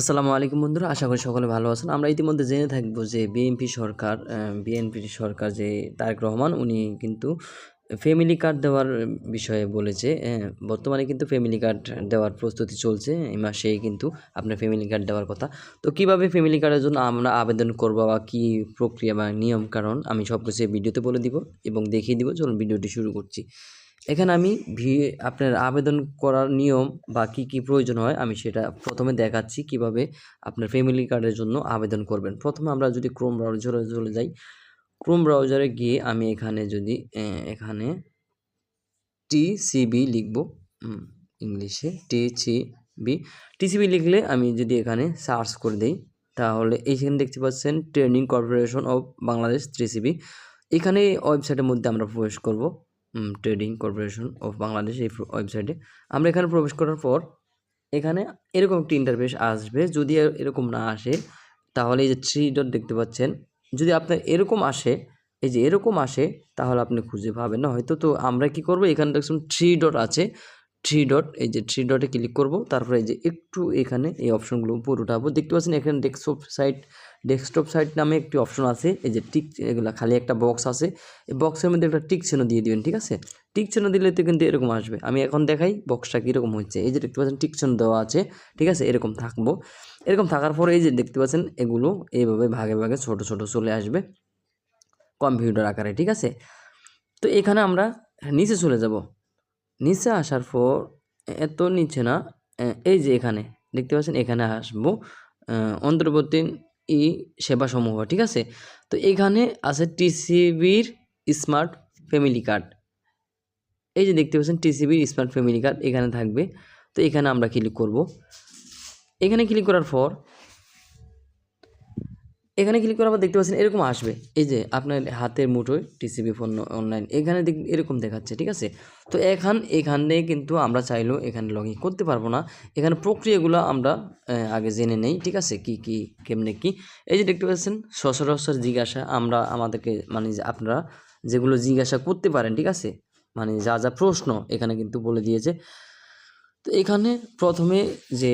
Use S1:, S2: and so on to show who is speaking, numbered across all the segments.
S1: আসসালামু আলাইকুম বন্ধুরা, আশা করি সকলে ভালো আছেন। আমরা ইতিমধ্যে জেনে থাকবো যে বিএনপির সরকার যে তারেক রহমান উনি কিন্তু ফ্যামিলি কার্ড দেওয়ার বিষয়ে বলেছে। বর্তমানে কিন্তু ফ্যামিলি কার্ড দেওয়ার প্রস্তুতি চলছে। এই মাসেই কিন্তু আপনার ফ্যামিলি কার্ড দেওয়ার কথা। তো কিভাবে ফ্যামিলি কার্ডের জন্য আমরা আবেদন করব বা কী প্রক্রিয়া বা নিয়ম কানুন আমি সব কিছু এই ভিডিওতে বলে দিব এবং দেখিয়ে দিব। চলুন ভিডিওটি শুরু করছি। এখানে আমি আপনার আবেদন করার নিয়ম বা কি প্রয়োজন হয় আমি সেটা প্রথমে দেখাচ্ছি কিভাবে আপনার ফ্যামিলি কার্ডের জন্য আবেদন করবেন। প্রথমে আমরা যদি ক্রোম ব্রাউজারে চলে যাই, ক্রোম ব্রাউজারে গিয়ে আমি এখানে যদি এখানে টিসিবি লিখব, ইংলিশে টিসিবি লিখলে আমি যদি এখানে সার্চ করে দিই তাহলে এইখানে দেখতে পাচ্ছেন training corporation of Bangladesh TCB. এখানে ওয়েবসাইটের মধ্যে আমরা প্রবেশ করব। ট্রেডিং কর্পোরেশন অফ বাংলাদেশ এই ওয়েবসাইটে আমরা এখানে প্রবেশ করার পর এখানে এরকম একটি ইন্টারফেস আসবে। যদি এরকম না আসে তাহলে এই যে 3 ডট দেখতে পাচ্ছেন, যদি আপনার এরকম আসে, এই যে এরকম আসে তাহলে আপনি খুঁজে পাবেন না হয়তো। তো আমরা কি করব, এখানে দেখুন 3 ডট আছে, 3 ডট, এই যে 3 ডটে ক্লিক করব। তারপরে এই যে একটু এখানে এই অপশনগুলো উপর উঠাবো। দেখতে পাচ্ছেন এখানে ডেস্কটপ সাইট নামে একটি অপশন আছে। এই যে টিক, এগুলা খালি একটা বক্স আছে, এই বক্সের মধ্যে একটা টিক চিহ্ন দিয়ে দিবেন, ঠিক আছে? টিক চিহ্ন দিলে তো কিন্তু এরকম আসবে। আমি এখন দেখাই বক্সটা কীরকম হচ্ছে। এই যে দেখতে পাচ্ছেন টিক চিহ্ন দেওয়া আছে, ঠিক আছে? এরকম থাকবো। এরকম থাকার পরে এই যে দেখতে পাচ্ছেন এগুলো এইভাবে ভাগে ভাগে ছোট ছোট চলে আসবে কম্পিউটার আকারে, ঠিক আছে? তো এখানে আমরা নিচে চলে যাব। নিচে আসার পর এত নিচে না, এই যে এখানে দেখতে পাচ্ছেন এখানে আসবো অন্তর্বর্তী সেবাসমূহ, ঠিক আছে? তো এখানে আছে টিসিবির স্মার্ট ফ্যামিলি কার্ড। এই যে দেখতে পাচ্ছেন টিসিবির স্মার্ট ফ্যামিলি কার্ড এখানে থাকবে। তো এখানে আমরা ক্লিক করব। এখানে ক্লিক করার পর দেখতে পাচ্ছেন এরকম আসবে। এই যে আপনার হাতের মুঠোয় টিসিবি ফোন অনলাইন এখানে এরকম দেখাচ্ছে, ঠিক আছে? তো এখানে কিন্তু আমরা চাইলেও এখানে লগ ইন করতে পারবো না। এখানে প্রক্রিয়াগুলো আমরা আগে জেনে নেই, ঠিক আছে? কেমনে কি। এই যে দেখতে পাচ্ছেন সচরাচর জিজ্ঞাসা আমরা আমাদেরকে মানে যে আপনারা যেগুলো জিজ্ঞাসা করতে পারেন, ঠিক আছে? মানে যা যা প্রশ্ন এখানে কিন্তু বলে দিয়েছে। তো এখানে প্রথমে যে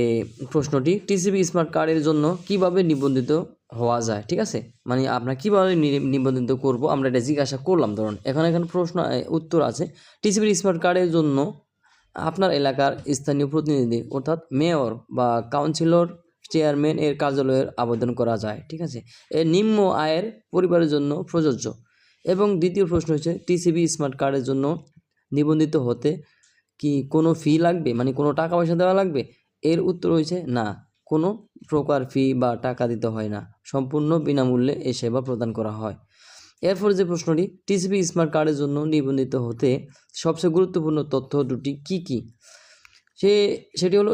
S1: প্রশ্নটি, টিসিবি স্মার্ট কার্ডের জন্য কিভাবে নিবন্ধিত হওয়া যায়, ঠিক আছে? মানে আমরা কিভাবে নিবন্ধিত করব আমরা এটা জিজ্ঞাসা করলাম। ধরুন এখানে প্রশ্ন উত্তর আছে, টিসিবি স্মার্ট কার্ডের জন্য আপনার এলাকার স্থানীয় প্রতিনিধি অর্থাৎ মেয়র বা কাউন্সিলর, চেয়ারম্যান এর কার্যালয়ের আবেদন করা যায়, ঠিক আছে? এর নিম্ন আয়ের পরিবারের জন্য প্রযোজ্য। এবং দ্বিতীয় প্রশ্ন হচ্ছে, টিসিবি স্মার্ট কার্ডের জন্য নিবন্ধিত হতে কি কোনো ফি লাগবে, মানে কোনো টাকা পয়সা দেওয়া লাগবে? এর উত্তর হয়েছে না, কোনো প্রকার ফি বা টাকা দিতে হয় না, সম্পূর্ণ বিনামূল্যে এই সেবা প্রদান করা হয়। এরপর যে প্রশ্নটি, টিসিবি স্মার্ট কার্ডের জন্য নিবন্ধিত হতে সবচেয়ে গুরুত্বপূর্ণ তথ্য দুটি কি কি? সেটি হলো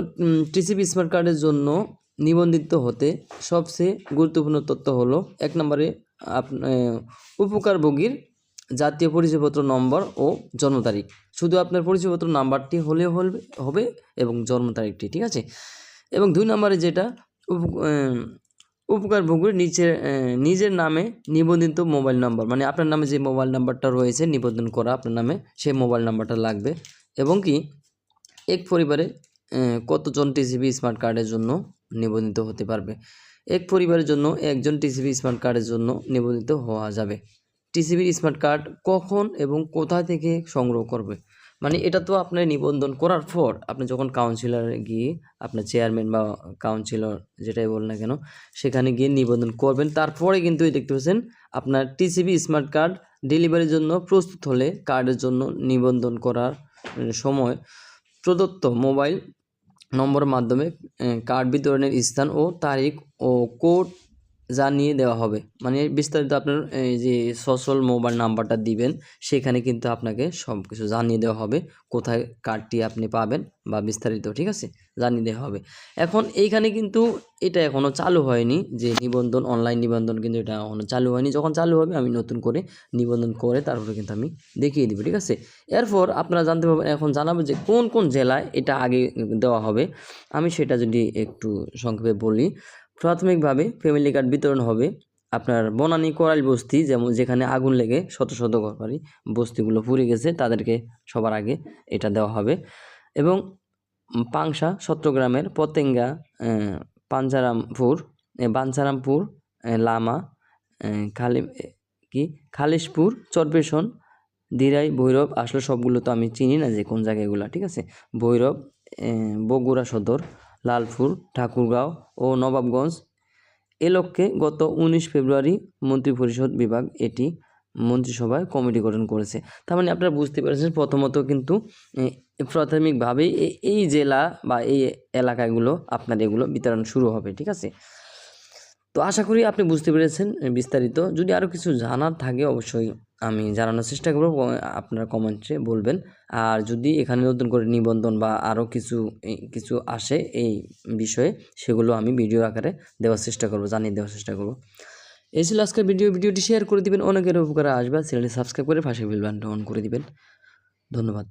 S1: টিসিবি স্মার্ট কার্ডের জন্য নিবন্ধিত হতে সবচেয়ে গুরুত্বপূর্ণ তথ্য হলো 1 নম্বরে উপকারভোগীর জাতীয় পরিচয়পত্র নম্বর ও জন্ম তারিখ। শুধু আপনার পরিচয়পত্র নাম্বারটি হলেও হবে এবং জন্ম তারিখটি, ঠিক আছে? এবং 2 নম্বরে যেটা উপকারভোগীর নিজের নামে নিবন্ধিত মোবাইল নম্বর, মানে আপনার নামে যে মোবাইল নাম্বারটা রয়েছে নিবন্ধন করা আপনার নামে, সেই মোবাইল নাম্বারটা লাগবে। এবং কি এক পরিবারে কতজন টিসিবি স্মার্ট কার্ডের জন্য নিবন্ধিত হতে পারবে? এক পরিবারের জন্য একজন টিসিবি স্মার্ট কার্ডের জন্য নিবন্ধিত হওয়া যাবে। টিসিবির স্মার্ট কার্ড কখন এবং কোথা থেকে সংগ্রহ করবে? মানে এটা তো আপনার নিবন্ধন করার পর আপনি যখন কাউন্সিলরে গিয়ে আপনার চেয়ারম্যান বা কাউন্সিলর যেটাই বল না কেন সেখানে গিয়ে নিবন্ধন করবেন। তারপরে কিন্তু এই দেখতে পাচ্ছেন আপনার টিসিবি স্মার্ট কার্ড ডেলিভারির জন্য প্রস্তুত হলে কার্ডের জন্য নিবন্ধন করার সময় প্রদত্ত মোবাইল নম্বরের মাধ্যমে কার্ড বিতরণের স্থান ও তারিখ ও কোড জানিয়ে দেওয়া হবে। মানে বিস্তারিত আপনার এই যে সোশ্যাল মোবাইল নাম্বারটা দিবেন সেখানে কিন্তু আপনাকে সব কিছু জানিয়ে দেওয়া হবে, কোথায় কার্ডটি আপনি পাবেন বা বিস্তারিত, ঠিক আছে? জানিয়ে দেওয়া হবে। এখন এইখানে কিন্তু এটা এখনও চালু হয়নি, যে নিবন্ধন, অনলাইন নিবন্ধন কিন্তু এটা এখনও চালু হয়নি। যখন চালু হবে আমি নতুন করে নিবন্ধন করে তারপরে কিন্তু আমি দেখিয়ে দিব, ঠিক আছে? এরপর আপনারা জানতে পারবেন, এখন জানাবো যে কোন কোন জেলায় এটা আগে দেওয়া হবে। আমি সেটা যদি একটু সংক্ষেপে বলি, প্রাথমিকভাবে ফ্যামিলি কার্ড বিতরণ হবে আপনার বনানী কোরাইল বস্তি, যেখানে আগুন লেগে শত শত ঘরবাড়ি বস্তিগুলো পুড়ে গেছে, তাদেরকে সবার আগে এটা দেওয়া হবে। এবং পাংশা চট্টগ্রামের বাঞ্ছারামপুর, লামা, খালিশপুর, চরপেশন, দিরাই, ভৈরব। আসলে সবগুলো তো আমি চিনি না যে কোন জায়গাগুলো, ঠিক আছে। ভৈরব, বগুড়া সদর, লালপুর, ঠাকুরগাঁও ও নবাবগঞ্জ। এ লক্ষ্যে গত 19 ফেব্রুয়ারি মন্ত্রিপরিষদ বিভাগ এটি মন্ত্রিসভায় কমিটি গঠন করেছে। তার মানে আপনারা বুঝতে পেরেছেন, প্রথমত কিন্তু প্রাথমিকভাবেই এই জেলা বা এই এলাকাগুলো আপনার এগুলো বিতরণ শুরু হবে, ঠিক আছে। তো আশা করি আপনি বুঝতে পেরেছেন বিস্তারিত। যদি আরও কিছু জানার থাকে অবশ্যই আমি জানানোর চেষ্টা করব, আপনারা কমেন্টে বলবেন। আর যদি এখানে নতুন করে নিবন্ধন বা আরও কিছু আসে এই বিষয়ে, সেগুলো আমি ভিডিও আকারে জানিয়ে দেওয়ার চেষ্টা করব। এই ছিল আজকের ভিডিওটি শেয়ার করে দিবেন, অনেকের উপকারে আসবে। চ্যানেলটি সাবস্ক্রাইব করে পাশে বেল বাটনটা অন করে দিবেন। ধন্যবাদ।